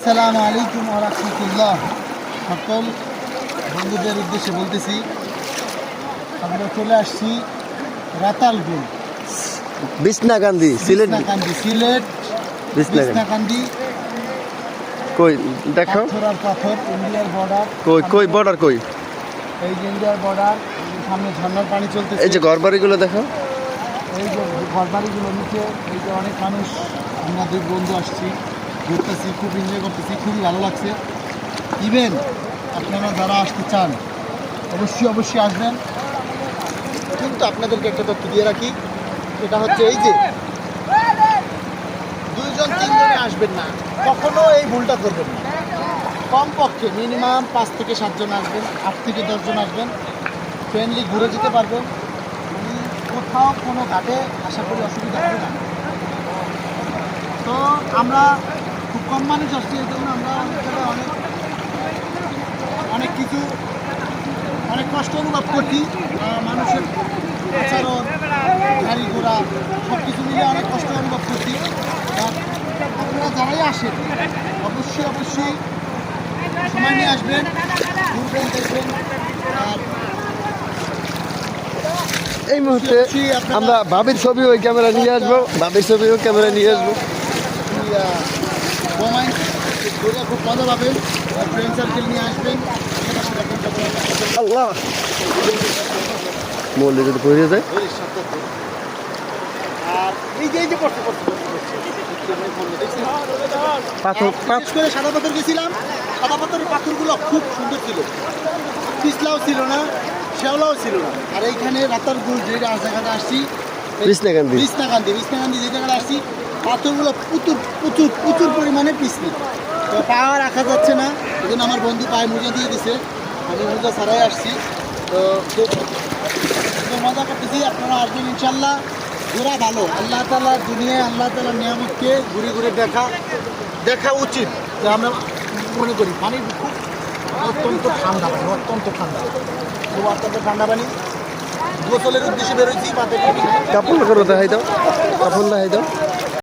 আসসালামু আলাইকুম ওয়া রাহমাতুল্লাহ। সকল বন্ধুদের উদ্দেশ্যে বলতেছি, আমরা চলে আসছি রাতালগুল, বিছনাকান্দি, সিলেট। সিলেট বিছনাকান্দি। কই দেখো, পাথর পাথর, ইন্ডিয়ার বর্ডার। কই বর্ডার কই? এই যে ইন্ডিয়ার বর্ডার, সামনে ঝর্ণার পানি চলতেছে। এই যে ঘরবাড়িগুলো দেখো, এই যে ঘরবাড়িগুলো নিচে। এই যে অনেক মানুষ, আমরা দুই বন্ধু আসছি, ঘুরতেছি, খুব এনজয় করতেছি, খুবই ভালো লাগছে। ইভেন আপনারা যারা আসতে চান অবশ্যই আসবেন। কিন্তু আপনাদেরকে একটা তথ্য দিয়ে রাখি, এটা হচ্ছে এই যে 2-3 জনে আসবেন না, কখনো এই ভুলটা করবেন না। কমপক্ষে মিনিমাম 5 থেকে 7 জন আসবেন, 8 থেকে 10 জন আসবেন। ফ্রেন্ডলি ঘুরে যেতে পারবেন। কোথাও কোনো ঘাটে আশা করি অসুবিধা হবে না। তো আমরা খুব কম মানুষ আসছি, এই জন্য আমরা অনেক জায়গায় অনেক কিছু অনেক কষ্ট অনুভব করছি। মানুষের আচরণ, গাড়ি ঘোড়া সব কিছু মিলে অনেক কষ্ট অনুভব করছি। আপনারা যারাই আসেন অবশ্যই সময় নিয়ে আসবেন, ঘুরবেন, দেখবেন। আর এই মুহূর্তে আমরা ভাবির ছবি ওই ক্যামেরা নিয়ে আসবো, ভাবির ছবি ওই ক্যামেরা নিয়ে আসবো। বোমাইন ঘুরে খুব মজা পাবেন, ফ্রেন্ড সার্কেল নিয়ে আসবেন। আল্লাহ, বললে যদি পড়ে যায়। আর এই যে পাথর করে সাদা পাথর গেছিলাম। সাদা পাথরের পাথরগুলো খুব সুন্দর ছিল, পিছলাও ছিল না, শেওলাও ছিল না। আর এইখানে রাতারগুল যে জায়গাটা আসছি, বিছনাকান্দি যে জায়গাটা আসছি, পাথরগুলো প্রচুর পরিমাণে পিছলি। তো পা রাখা যাচ্ছে না, এই জন্য আমার বন্ধু পায়ে মোজা দিয়ে দিছে, আমি মোজা ছাড়াই আসছি। তো খুব মজা করতেছি। আপনারা আসবেন ইনশাল্লাহ। ঘোরা ভালো, আল্লাহ তাআলা দুনিয়ায় আল্লাহ তাআলার নিয়ামতকে ঘুরে দেখা উচিত। যে আমরা মনে করি পানি খুব অত্যন্ত ঠান্ডা পানি, খুব অত্যন্ত ঠান্ডা পানি। গোসলের উদ্দেশ্যে বেরোচ্ছি, কাপড় দেখাই দাও।